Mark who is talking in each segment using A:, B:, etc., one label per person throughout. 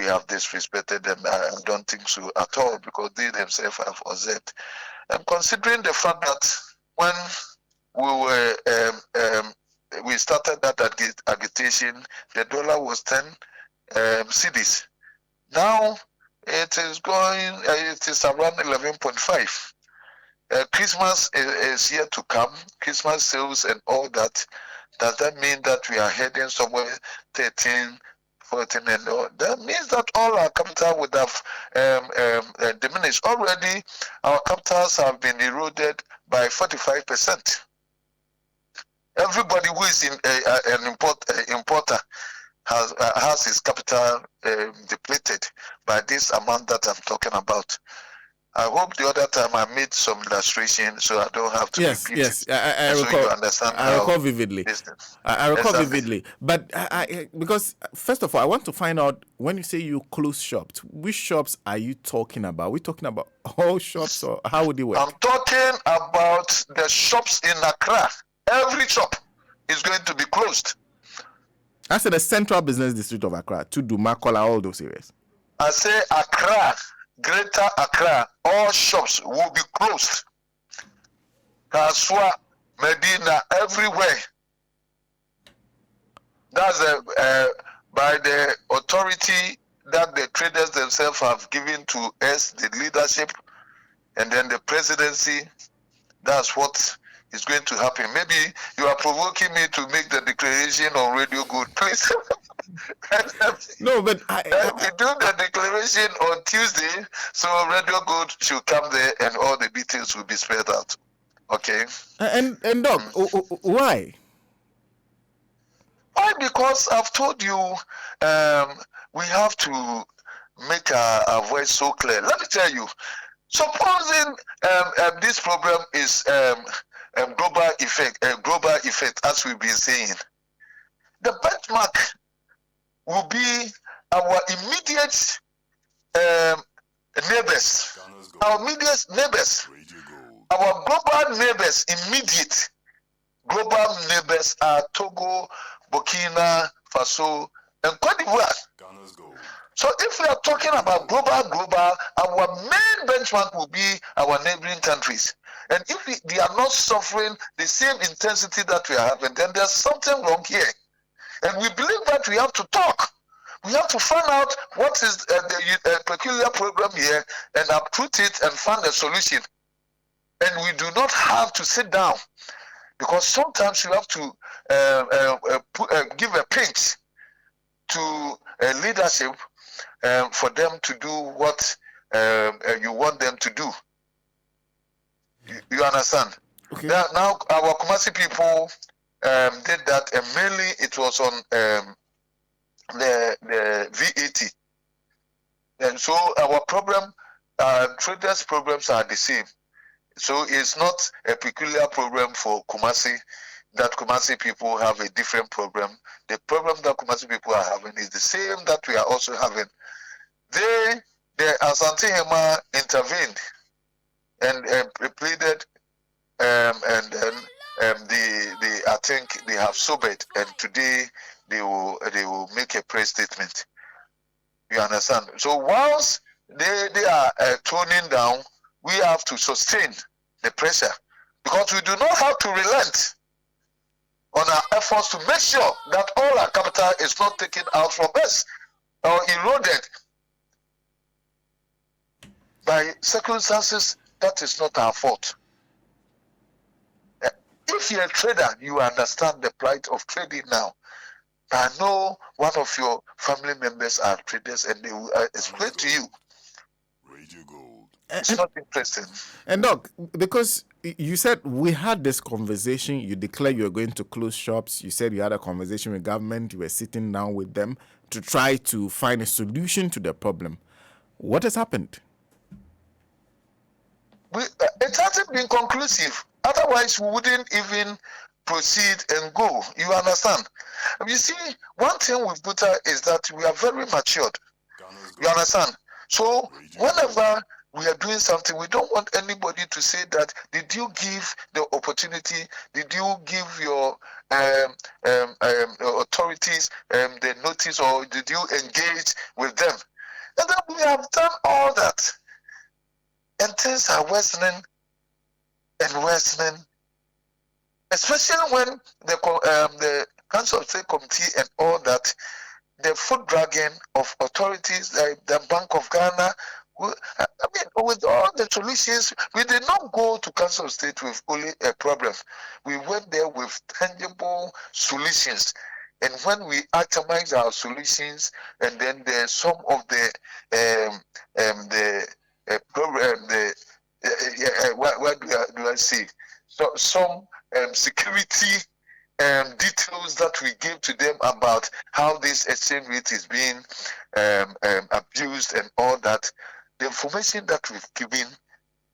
A: have disrespected them. I don't think so at all, because they themselves have observed. And considering the fact that when we started that agitation, the dollar was 10 cedis. Now it is around 11.5. Christmas is yet to come. Christmas sales and all that. Does that mean that we are heading somewhere 13, 14, and all? That means that all our capital would have diminished. Already, our capitals have been eroded by 45%. Everybody who is an importer has his capital depleted by this amount that I'm talking about. I hope the other time I made some illustration, so I don't have to repeat it.
B: I recall.
A: So you understand.
B: I recall vividly. I recall vividly. But because first of all, I want to find out, when you say you close shops, which shops are you talking about? Are we talking about all shops, or how would it work?
A: I'm talking about the shops in Accra. Every shop is going to be closed.
B: I said the central business district of Accra, Tudu, Makola, all those areas.
A: I say Accra. Greater Accra, all shops will be closed. Kaswa, Medina, everywhere. That's by the authority that the traders themselves have given to us, the leadership, and then the presidency. That's what is going to happen. Maybe you are provoking me to make the declaration on Radio Good, please.
B: No, but
A: we do the declaration on Tuesday, so Radio Good should come there and all the details will be spelled out. Okay?
B: And Doc, why?
A: Why? Because I've told you we have to make our voice so clear. Let me tell you, supposing this problem is global effect, as we've been saying, the benchmark will be our immediate neighbors, our immediate neighbors, our global neighbors. Immediate global neighbors are Togo, Burkina Faso, and Cote d'Ivoire. So if we are talking about global, our main benchmark will be our neighboring countries. And if they are not suffering the same intensity that we are having, then there's something wrong here. And we believe that we have to talk. We have to find out what is the peculiar problem here and uproot it and find a solution. And we do not have to sit down, because sometimes you have to give a pinch to leadership for them to do what you want them to do. You understand?
B: Okay.
A: Now our Kumasi people did that, and mainly it was on the VAT. And so our problem, traders' problems are the same. So it's not a peculiar problem for Kumasi, that Kumasi people have a different problem. The problem that Kumasi people are having is the same that we are also having. The Asante Hema intervened and pleaded, and then I think they have sobered, and today they will make a press statement. You understand? So once they are toning down, we have to sustain the pressure, because we do not have to relent on our efforts to make sure that all our capital is not taken out from us or eroded by circumstances that is not our fault. If you're a trader, you understand the plight of trading now. I know one of your family members are traders, and they will explain to you. It's not interesting.
B: And Doc, because you said we had this conversation, you declared you were going to close shops, you said you had a conversation with government, you were sitting down with them to try to find a solution to the problem. What has happened?
A: It hasn't been conclusive. Otherwise, we wouldn't even proceed and go. You understand? You see, one thing with GUTA is that we are very matured. You understand? So whenever we are doing something, we don't want anybody to say that, did you give the opportunity? Did you give your authorities the notice, or did you engage with them? we have done all that, and things are worsening and worsening, especially when the Council of State Committee and all that, the foot dragging of authorities like the Bank of Ghana. I mean, with all the solutions, we did not go to Council of State with only a problem. We went there with tangible solutions. And when we itemize our solutions, and then there's some of the program, what do I say? So some security details that we give to them about how this exchange rate is being abused and all that. The information that we've given,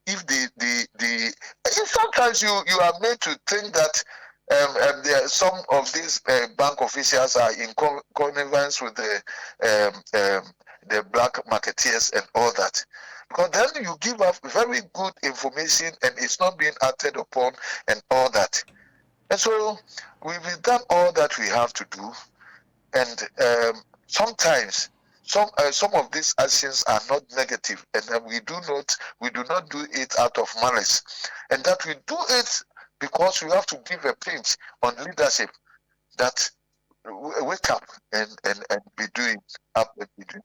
A: if sometimes you are made to think that there some of these bank officials are in connivance with the black marketeers and all that. Because then you give up very good information and it's not being acted upon and all that. And so we've done all that we have to do, and sometimes some of these actions are not negative, and we do not do it out of malice, and that we do it because we have to give a pinch on leadership that wake up and be doing up and be doing.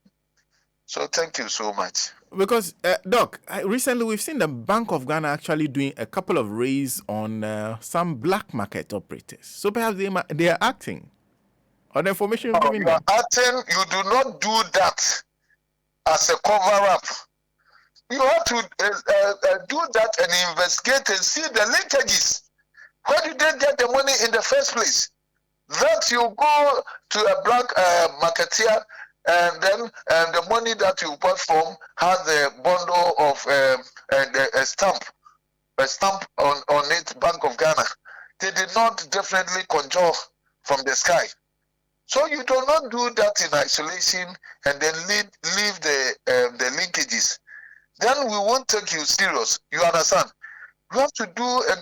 A: So thank you so much.
B: Because, Doc, recently we've seen the Bank of Ghana actually doing a couple of raids on some black market operators. So perhaps they are acting on the information you've given them.
A: Acting, you do not do that as a cover-up. You have to do that and investigate and see the linkages. Where did they get the money in the first place? That you go to a black marketeer, and then the money that you bought from has a bundle of a stamp on it, Bank of Ghana. They did not definitely conjure from the sky. So you do not do that in isolation and then leave the linkages. Then we won't take you serious. You understand? You have to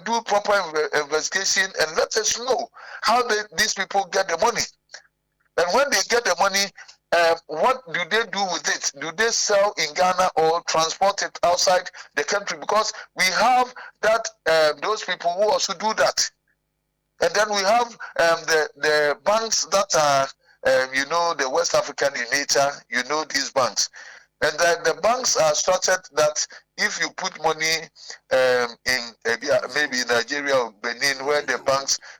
A: do proper investigation and let us know how these people get the money. And when they get the money, what do they do with it? Do they sell in Ghana or transport it outside the country? Because we have that those people who also do that. And then we have the banks that are, the West African in nature, these banks. And then the banks are structured that if you put money in maybe Nigeria or Benin, where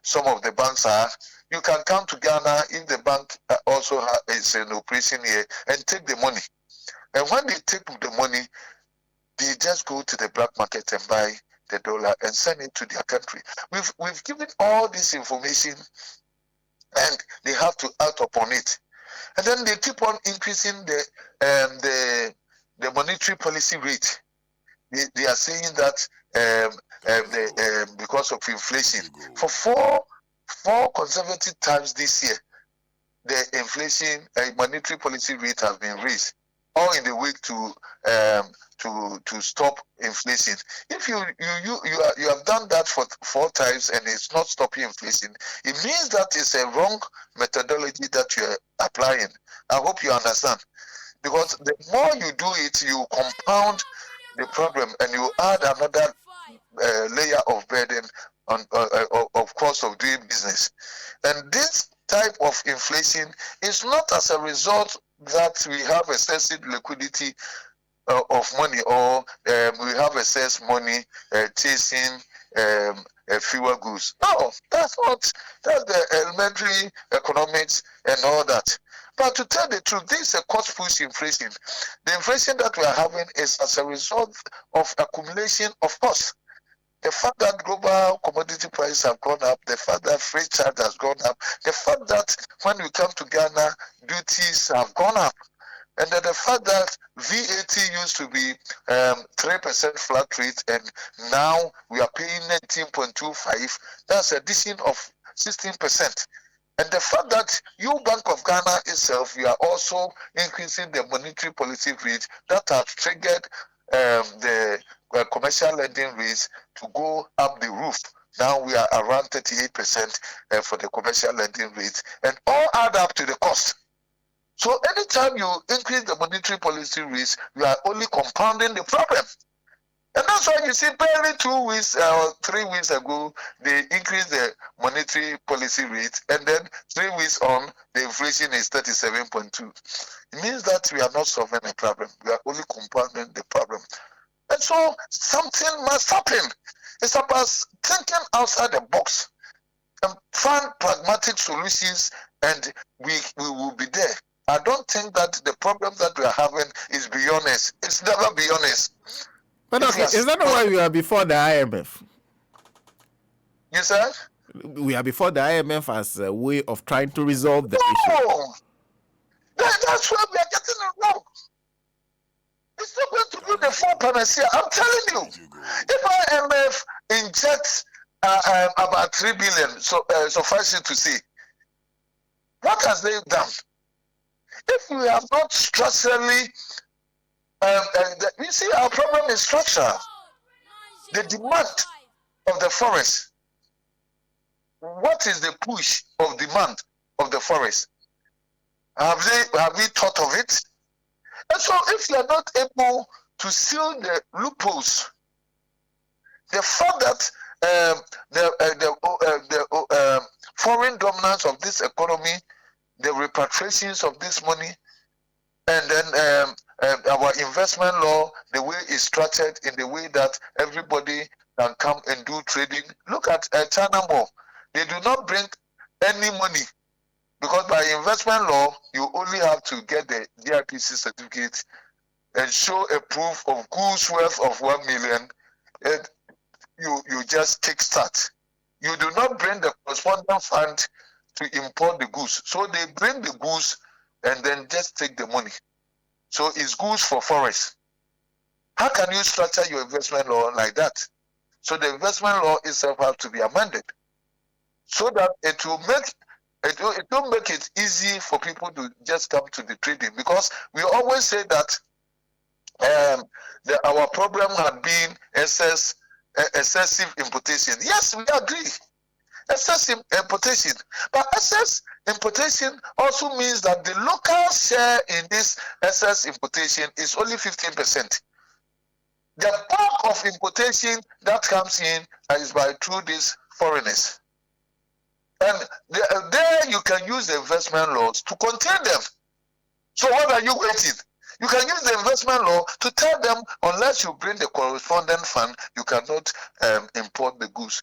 A: some of the banks are, you can come to Ghana if the bank also is an operation here and take the money. And when they take the money, they just go to the black market and buy the dollar and send it to their country. We've given all this information, and they have to act upon it. And then they keep on increasing the monetary policy rate. They are saying that because of inflation, for four consecutive times this year, the inflation monetary policy rate has been raised, all in the week to stop inflation. If you have done that for 4 times and it's not stopping inflation, it means that it's a wrong methodology that you're applying. I hope you understand. Because the more you do it, you compound the problem and you add another layer of burden of cost of doing business. And this type of inflation is not as a result that we have excessive liquidity of money, or we have excess money chasing fewer goods. No, that's the elementary economics and all that. But to tell the truth, this is a cost push inflation. The inflation that we are having is as a result of accumulation of costs. The fact that global commodity prices have gone up, the fact that freight charge has gone up, the fact that when we come to Ghana, duties have gone up, and then the fact that VAT used to be 3% flat rate, and now we are paying 19.25, that's an addition of 16%. And the fact that you, Bank of Ghana itself, you are also increasing the monetary policy rate that has triggered the commercial lending rates to go up the roof. Now we are around 38% for the commercial lending rates, and all add up to the cost. So anytime you increase the monetary policy risk, you are only compounding the problem. And that's why you see barely 2 weeks or 3 weeks ago, they increased the monetary policy rate, and then 3 weeks on, the inflation is 37.2. It means that we are not solving the problem. We are only compounding the problem. And so something must happen. It's about thinking outside the box and find pragmatic solutions, and we will be there. I don't think that the problem that we are having is beyond us. It's never beyond us.
B: But okay, is that not why we are before the IMF?
A: You said?
B: We are before the IMF as a way of trying to resolve the issue.
A: That's why we are getting it wrong. It's not going to do the full panacea. I'm telling you. If IMF injects about 3 billion, suffice it to say, what has they done? If we have not structurally, you see, our problem is structure. The demand of the forest. What is the push of demand of the forest? Have we thought of it? And so, if you are not able to seal the loopholes, the fact that the foreign dominance of this economy, the repatriations of this money, and then our investment law, the way it's structured in the way that everybody can come and do trading. Look at Sena Nombo. They do not bring any money, because by investment law, you only have to get the GIPC certificate and show a proof of goods worth of 1 million, and you just kickstart. You do not bring the corresponding fund to import the goods. So they bring the goods and then just take the money. So it's goods for forest. How can you structure your investment law like that? So the investment law itself has to be amended so that it will make it easy for people to just come to the trading. Because we always say that our problem had been excessive importation. Yes, we agree. Excessive importation. But excess importation also means that the local share in this excess importation is only 15%. The bulk of importation that comes in is through these foreigners. And there you can use the investment laws to contain them. So what are you waiting? You can use the investment law to tell them, unless you bring the correspondent fund, you cannot import the goods.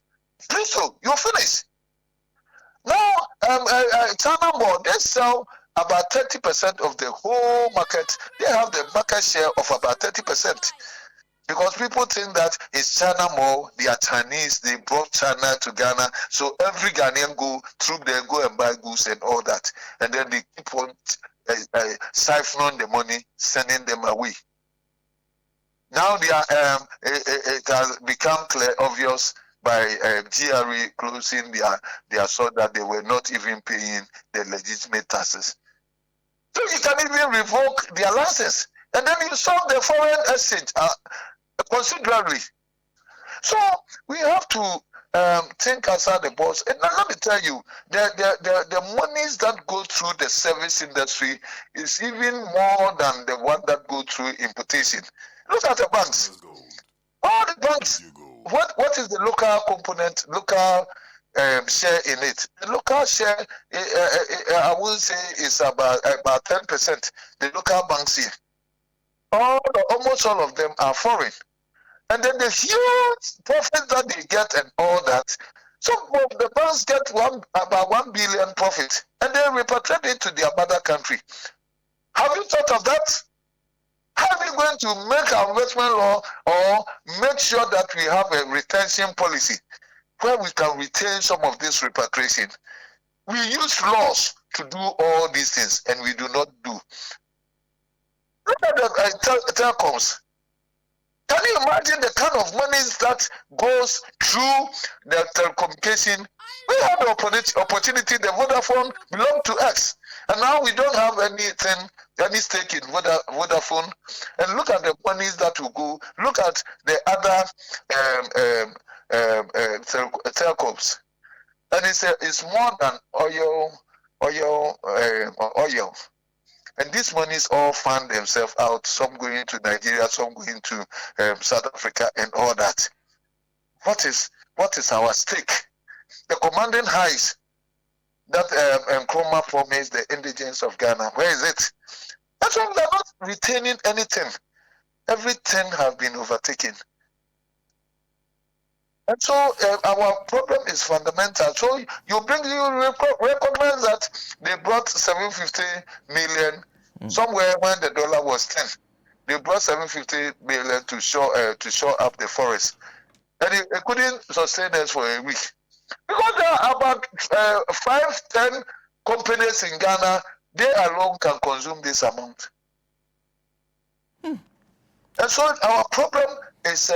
A: Please, so you're finished. Now, Sena Nombo, they sell about 30% of the whole market. They have the market share of about 30%. Because people think that it's Sena Nombo, they are Chinese, they brought China to Ghana, so every Ghanaian go through there, go and buy goods and all that. And then they keep on siphoning the money, sending them away. Now they are, it has become clear, obvious by GRE closing their so that they were not even paying the legitimate taxes. So you can even revoke their license, and then you solve the foreign exchange considerably. So we have to think outside the box. And let me tell you, the monies that go through the service industry is even more than the one that go through importation. Look at the banks. All the banks. What is the local component, local share in it? The local share, I will say, is about 10%. The local banks here, almost all of them are foreign. And then the huge profit that they get and all that. Some of the banks get about 1 billion profit, and they repatriate it to their mother country. Have you thought of that? How are we going to make our investment law or make sure that we have a retention policy where we can retain some of this repatriation? We use laws to do all these things, and we do not do. Look at the telecoms. Can you imagine the kind of monies that goes through the telecommunication? We had the opportunity, the Vodafone belonged to us. And now we don't have any stake in Vodafone. And look at the monies that will go. Look at the other telecoms. And it's more than oil. And these monies all fund themselves out, some going to Nigeria, some going to South Africa and all that. What is our stake? The commanding highs that Nkrumah promised the indigents of Ghana, where is it? That's why they're not retaining anything. Everything has been overtaken. And so our problem is fundamental. So you recognize that they brought 750 million somewhere when the dollar was 10. They brought 750 million to shore up the forest, and it couldn't sustain us for a week because there are about 5-10 companies in Ghana. They alone can consume this amount. And so our problem is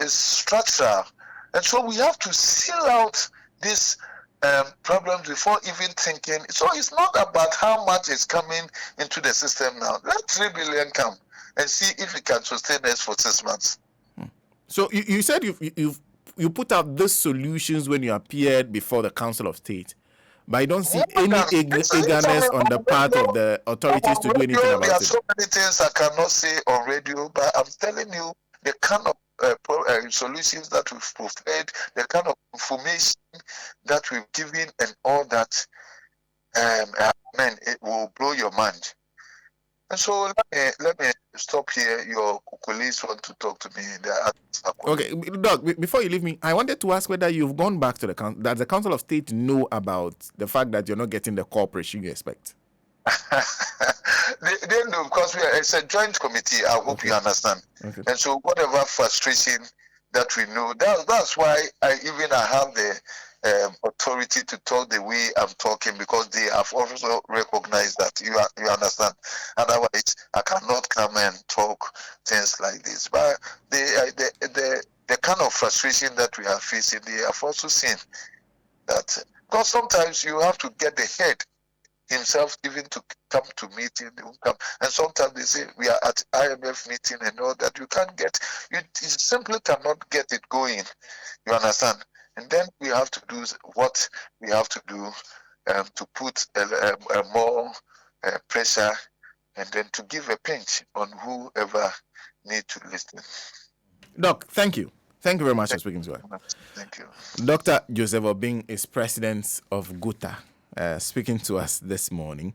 A: structural. And so we have to seal out these problems before even thinking. So it's not about how much is coming into the system now. Let 3 billion come and see if it can sustain us for 6 months.
B: So you said you put out these solutions when you appeared before the Council of State. But I don't see any eagerness on the part of the authorities to do anything about it.
A: There are so many things I cannot say on radio, but I'm telling you the kind of solutions that we've provided, the kind of information that we've given, and all that, it will blow your mind. And so let me stop here. Your colleagues want to talk to me.
B: Okay, Doc, before you leave me, I wanted to ask whether you've gone back to the council. Does the Council of State know about the fact that you're not getting the cooperation you expect?
A: They know because it's a joint committee. I hope you understand. Okay. And so whatever frustration that we know, that's why I have the authority to talk the way I'm talking, because they have also recognized that. You understand. Otherwise, I cannot come and talk things like this. But the kind of frustration that we are facing, they have also seen that, because sometimes you have to get the head himself even to come to meeting. They won't come, and sometimes they say we are at IMF meeting and all that. You can't get, you simply cannot get it going. You understand? And then we have to do what we have to do to put a more pressure, and then to give a pinch on whoever need to listen.
B: Doc, thank you. Thank you very much for speaking to us.
A: Thank you.
B: Dr. Joseph Obeng is president of GUTA, speaking to us this morning.